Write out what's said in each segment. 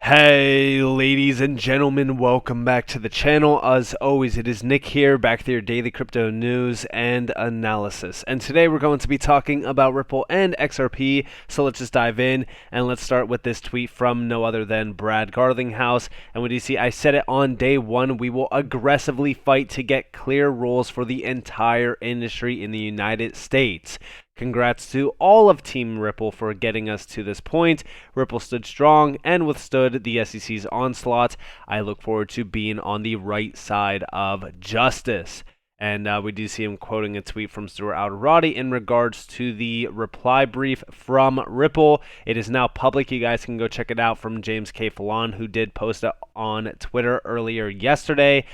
Hey ladies and gentlemen, welcome back to the channel. As always, it is Nick here, back with your daily crypto news and analysis. And today we're going to be talking about Ripple and XRP, so let's just dive in. And let's start with this tweet from no other than Brad Garlinghouse. And what do you see? I said it on day one, we will aggressively fight to get clear rules for the entire industry in the United States. Congrats to all of Team Ripple for getting us to this point. Ripple stood strong and withstood the SEC's onslaught. I look forward to being on the right side of justice. And we do see him quoting a tweet from Stuart Alderati in regards to the reply brief from Ripple. It is now public. You guys can go check it out from James K. Fallon, who did post it on Twitter earlier yesterday.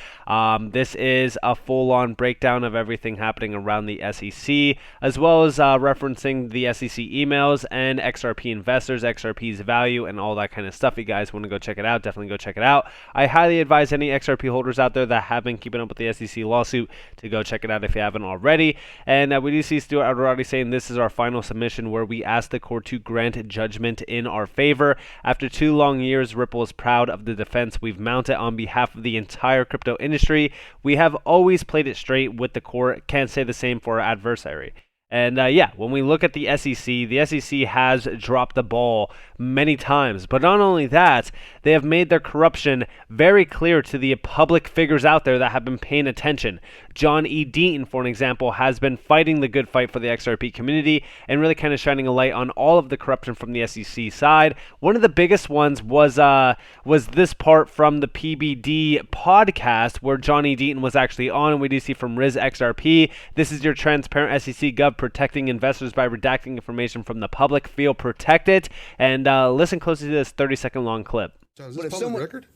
This is a full-on breakdown of everything happening around the SEC, as well as referencing the SEC emails and XRP investors, XRP's value, and all that kind of stuff. You guys want to go check it out, definitely go check it out. I highly advise any XRP holders out there that have been keeping up with the SEC lawsuit to go check it out if you haven't already. And we do see Stuart Alderati saying this is our final submission where we ask the court to grant judgment in our favor. After 2 long years, Ripple is proud of the defense we've mounted on behalf of the entire crypto industry. We have always played it straight with the court. Can't say the same for our adversary. And yeah, when we look at the SEC has dropped the ball many times. But not only that, they have made their corruption very clear to the public figures out there that have been paying attention. John E. Deaton, for an example, has been fighting the good fight for the XRP community and really kind of shining a light on all of the corruption from the SEC side. One of the biggest ones was this part from the PBD podcast where John E. Deaton was actually on, and we do see from Riz XRP, this is your transparent SEC gov protecting investors by redacting information from the public. Feel protected. And listen closely to this 30-second long clip. John, is this public record?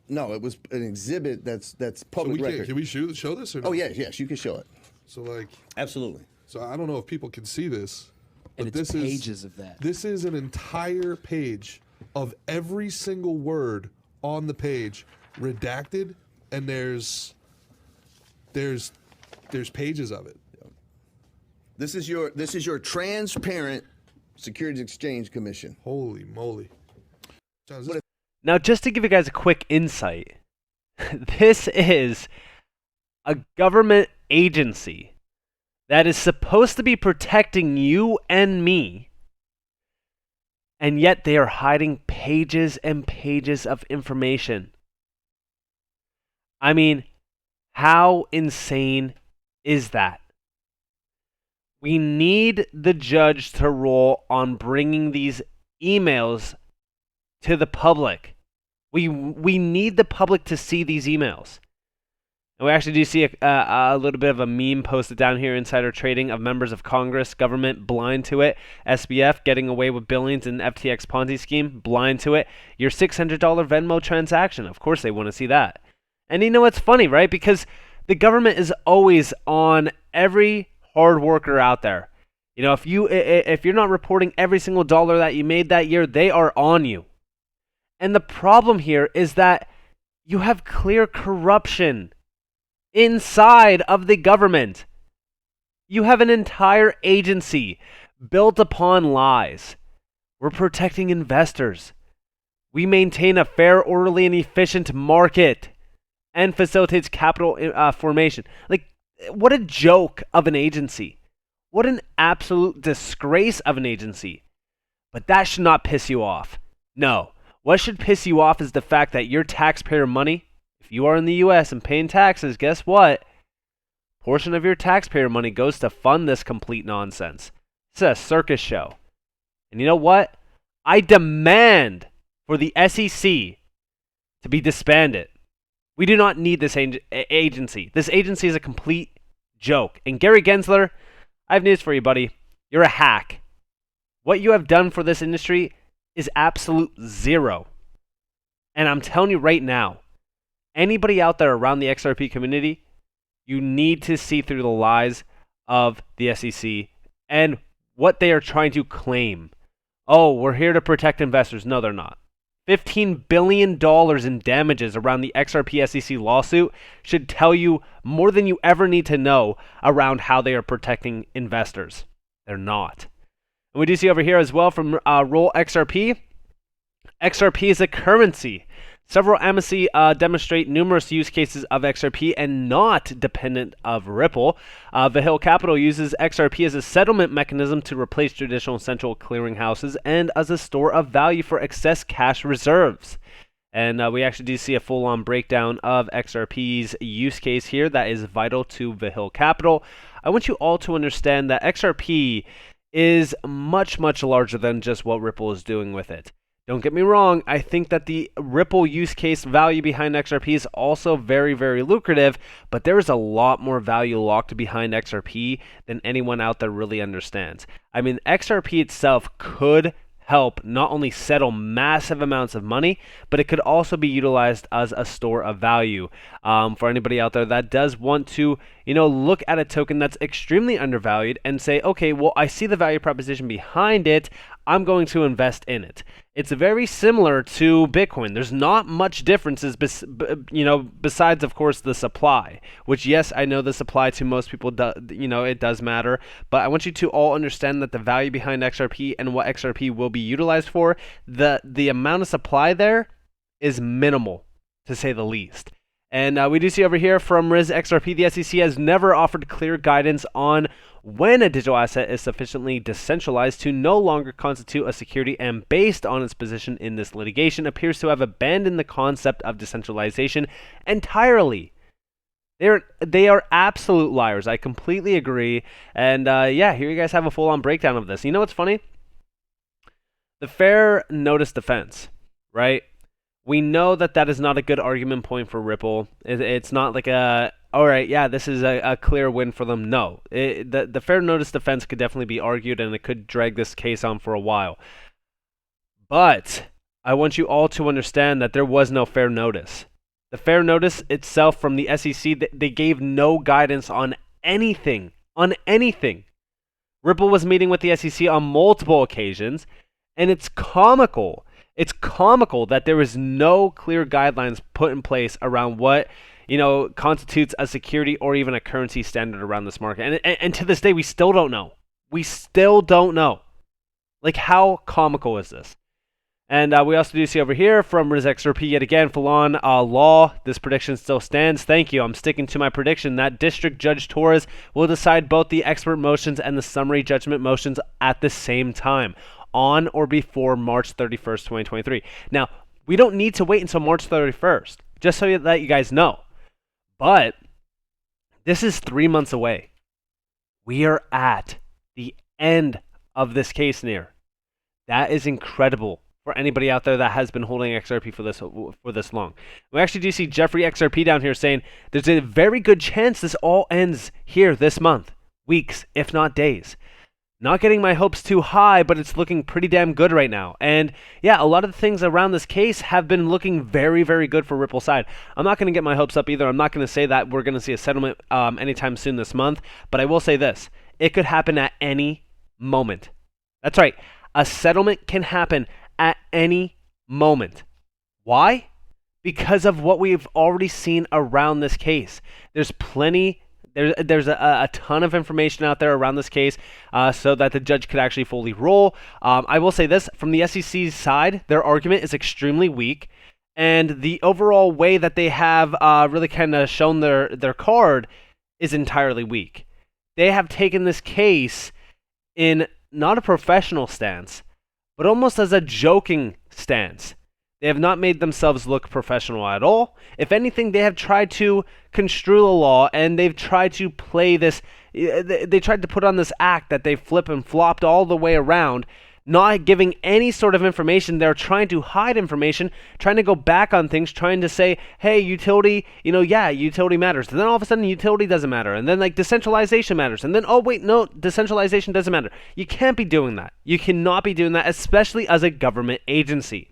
No, it was an exhibit that's public record. Can we show this? Or no? Oh, yes, you can show it. So, like... Absolutely. So, I don't know if people can see this. But and it's pages of that. This is an entire page of every single word on the page redacted, and there's pages of it. This is your transparent Securities Exchange Commission. Holy moly. John, Now, just to give you guys a quick insight, this is a government agency that is supposed to be protecting you and me, and yet they are hiding pages and pages of information. I mean, how insane is that? We need the judge to rule on bringing these emails to the public. We need the public to see these emails. And we actually do see a little bit of a meme posted down here, insider trading of members of Congress, government blind to it, SBF getting away with billions in FTX Ponzi scheme, blind to it, your $600 Venmo transaction. Of course they want to see that. And you know what's funny, right? Because the government is always on every hard worker out there. You know, if you're not reporting every single dollar that you made that year, they are on you. And the problem here is that you have clear corruption inside of the government. You have an entire agency built upon lies. We're protecting investors. We maintain a fair, orderly, and efficient market and facilitates capital formation. Like, what a joke of an agency. What an absolute disgrace of an agency. But that should not piss you off. No. What should piss you off is the fact that your taxpayer money, if you are in the US and paying taxes, guess what? Portion of your taxpayer money goes to fund this complete nonsense. It's a circus show. And you know what? I demand for the SEC to be disbanded. We do not need this agency. This agency is a complete joke. And Gary Gensler, I have news for you, buddy. You're a hack. What you have done for this industry is absolute zero. And I'm telling you right now, anybody out there around the XRP community, you need to see through the lies of the SEC and what they are trying to claim. Oh, we're here to protect investors. No, they're not. $15 billion in damages around the XRP SEC lawsuit should tell you more than you ever need to know around how they are protecting investors. They're not. And we do see over here as well from Roll XRP, XRP is a currency. Several MEXC demonstrate numerous use cases of XRP and not dependent of Ripple. Vahil Capital uses XRP as a settlement mechanism to replace traditional central clearinghouses and as a store of value for excess cash reserves. And we actually do see a full-on breakdown of XRP's use case here that is vital to Vahil Capital. I want you all to understand that XRP is much, much larger than just what Ripple is doing with it. Don't get me wrong, I think that the Ripple use case value behind XRP is also very, very lucrative, but there is a lot more value locked behind XRP than anyone out there really understands. I mean, XRP itself could help not only settle massive amounts of money, but it could also be utilized as a store of value. For anybody out there that does want to, look at a token that's extremely undervalued and say, okay, well, I see the value proposition behind it, I'm going to invest in it. It's very similar to Bitcoin. There's not much differences, besides, of course, the supply, which, yes, I know the supply to most people, it does matter, but I want you to all understand that the value behind XRP and what XRP will be utilized for, the amount of supply there is minimal, to say the least. And we do see over here from Riz XRP, the SEC has never offered clear guidance on when a digital asset is sufficiently decentralized to no longer constitute a security, and based on its position in this litigation, appears to have abandoned the concept of decentralization entirely. They are absolute liars. I completely agree. And here you guys have a full-on breakdown of this. You know what's funny? The fair notice defense, right? We know that is not a good argument point for Ripple. It's not like all right, yeah, this is a clear win for them. No, the fair notice defense could definitely be argued, and it could drag this case on for a while. But I want you all to understand that there was no fair notice. The fair notice itself from the SEC, they gave no guidance on anything. Ripple was meeting with the SEC on multiple occasions, and it's comical. It's comical that there is no clear guidelines put in place around what constitutes a security or even a currency standard around this market. And to this day, we still don't know. Like, how comical is this? And we also do see over here from Riz XRP yet again, full-on law. This prediction still stands. Thank you. I'm sticking to my prediction that District Judge Torres will decide both the expert motions and the summary judgment motions at the same time, on or before March 31st, 2023. Now, we don't need to wait until March 31st, just so that you guys know. But this is 3 months away. We are at the end of this case near. That is incredible for anybody out there that has been holding XRP for this long. We actually do see Jeffrey XRP down here saying there's a very good chance this all ends here this month, weeks, if not days. Not getting my hopes too high, but it's looking pretty damn good right now. And yeah, a lot of the things around this case have been looking very, very good for Ripple's side. I'm not going to get my hopes up either. I'm not going to say that we're going to see a settlement anytime soon this month, but I will say this. It could happen at any moment. That's right. A settlement can happen at any moment. Why? Because of what we've already seen around this case. There's a ton of information out there around this case so that the judge could actually fully rule. I will say this, from the SEC's side, their argument is extremely weak, and the overall way that they have really kind of shown their card is entirely weak. They have taken this case in not a professional stance, but almost as a joking stance. They have not made themselves look professional at all. If anything, they have tried to construe the law, and they've tried to play this. They tried to put on this act that they flip and flopped all the way around, not giving any sort of information. They're trying to hide information, trying to go back on things, trying to say, hey, utility, utility matters. And then all of a sudden, utility doesn't matter. And then, decentralization matters. And then, oh, wait, no, decentralization doesn't matter. You can't be doing that. You cannot be doing that, especially as a government agency.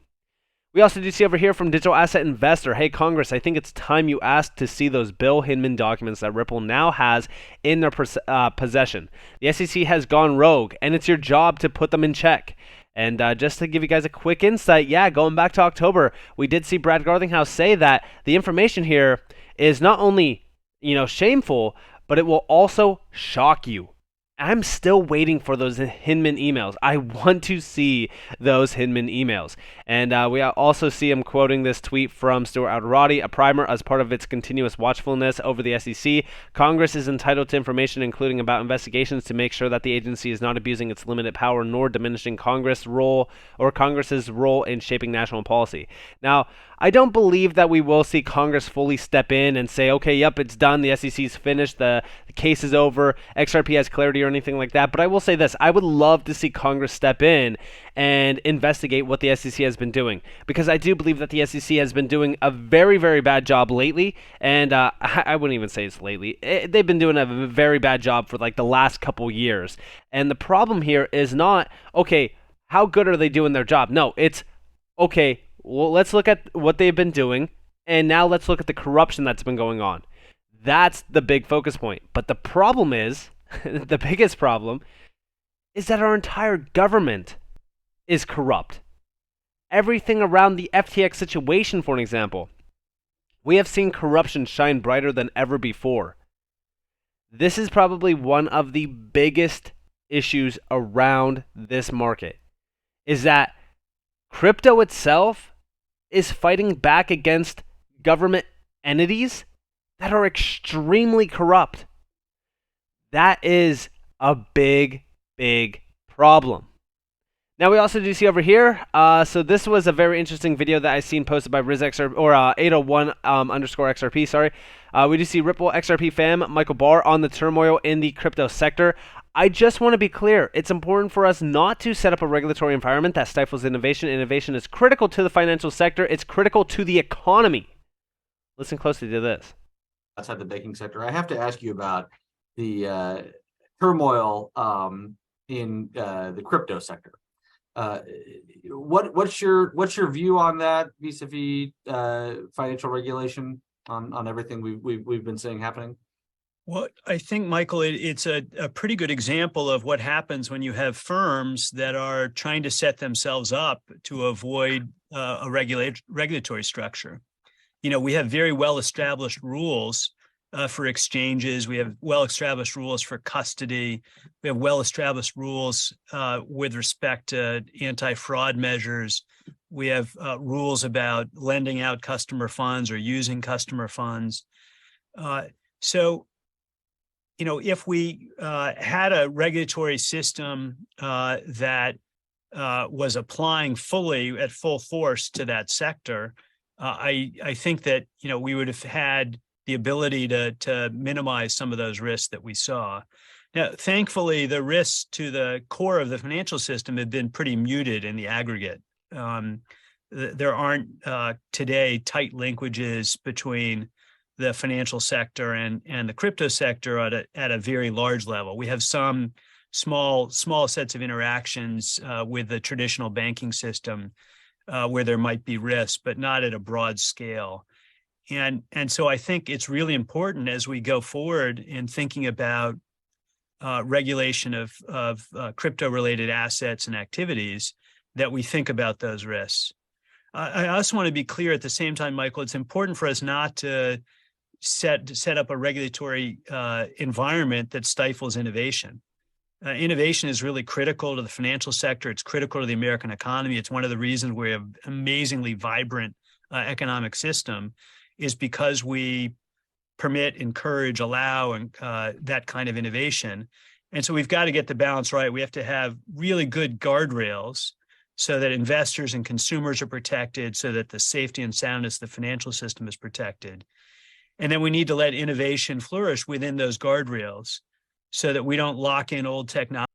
We also do see over here from Digital Asset Investor, hey Congress, I think it's time you asked to see those Bill Hinman documents that Ripple now has in their possession. The SEC has gone rogue, and it's your job to put them in check. And just to give you guys a quick insight, going back to October, we did see Brad Garlinghouse say that the information here is not only, shameful, but it will also shock you. I'm still waiting for those Hinman emails. I want to see those Hinman emails. And we also see him quoting this tweet from Stuart Alderati, a primer as part of its continuous watchfulness over the SEC. Congress is entitled to information, including about investigations, to make sure that the agency is not abusing its limited power nor diminishing Congress's role in shaping national policy. Now, I don't believe that we will see Congress fully step in and say, okay, yep, it's done, the SEC's finished, the case is over, XRP has clarity or anything like that. But I will say this, I would love to see Congress step in and investigate what the SEC has been doing, because I do believe that the SEC has been doing a very, very bad job lately, and I wouldn't even say it's lately. They've been doing a very bad job for like the last couple years. And the problem here is not, okay, how good are they doing their job? No, it's, okay, well, let's look at what they've been doing, and now let's look at the corruption that's been going on. That's the big focus point. But the problem is, the biggest problem, is that our entire government is corrupt. Everything around the FTX situation, for an example. We have seen corruption shine brighter than ever before. This is probably one of the biggest issues around this market, is that crypto itself is fighting back against government entities that are extremely corrupt. That is a big, big problem. Now we also do see over here, so this was a very interesting video that I seen posted by RizXRP, or 801 underscore XRP, sorry. We do see Ripple XRP fam, Michael Barr, on the turmoil in the crypto sector. I just want to be clear, it's important for us not to set up a regulatory environment that stifles innovation. Innovation is critical to the financial sector. It's critical to the economy. Listen closely to this. Outside the banking sector, I have to ask you about the turmoil in the crypto sector. What's your view on that vis-a-vis financial regulation on everything we've been seeing happening? Well, I think, Michael, it's a pretty good example of what happens when you have firms that are trying to set themselves up to avoid a regulatory structure. You know, we have very well-established rules for exchanges. We have well-established rules for custody. We have well-established rules with respect to anti-fraud measures. We have rules about lending out customer funds or using customer funds. So, you know, if we had a regulatory system that was applying fully at full force to that sector, I think that, you know, we would have had the ability to minimize some of those risks that we saw. Now, thankfully, the risks to the core of the financial system have been pretty muted in the aggregate. There aren't today tight linkages between the financial sector and the crypto sector at a very large level. We have some small sets of interactions with the traditional banking system where there might be risks, but not at a broad scale. And so I think it's really important as we go forward in thinking about regulation of crypto-related assets and activities that we think about those risks. I also want to be clear at the same time, Michael, it's important for us not to set up a regulatory environment that stifles innovation. Innovation is really critical to the financial sector. It's critical to the American economy. It's one of the reasons we have an amazingly vibrant economic system, is because we permit, encourage, allow that kind of innovation. And so we've got to get the balance right. We have to have really good guardrails so that investors and consumers are protected, so that the safety and soundness of the financial system is protected. And then we need to let innovation flourish within those guardrails so that we don't lock in old technology.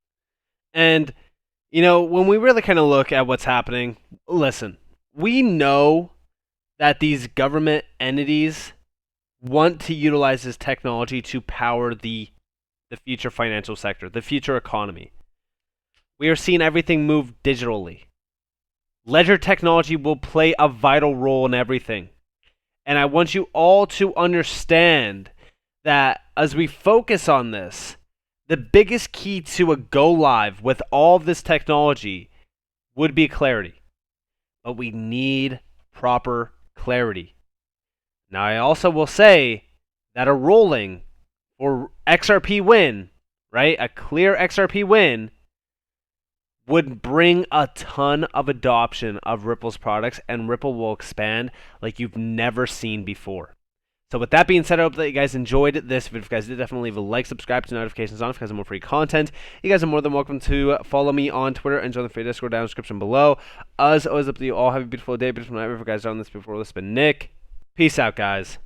And, you know, when we really kind of look at what's happening, listen, we know that these government entities want to utilize this technology to power the future financial sector, the future economy. We are seeing everything move digitally. Ledger technology will play a vital role in everything. And I want you all to understand that as we focus on this, the biggest key to a go live with all of this technology would be clarity. But we need proper clarity. Now, I also will say that a ruling for XRP win, right? A clear XRP win would bring a ton of adoption of Ripple's products, and Ripple will expand like you've never seen before. So with that being said, I hope that you guys enjoyed this video. If you guys did, definitely leave a like, subscribe to notifications on if you guys have more free content. You guys are more than welcome to follow me on Twitter and join the free Discord down in the description below. As always, up to you all. Have a beautiful day, beautiful night. If you guys done this before, this has been Nick. Peace out, guys.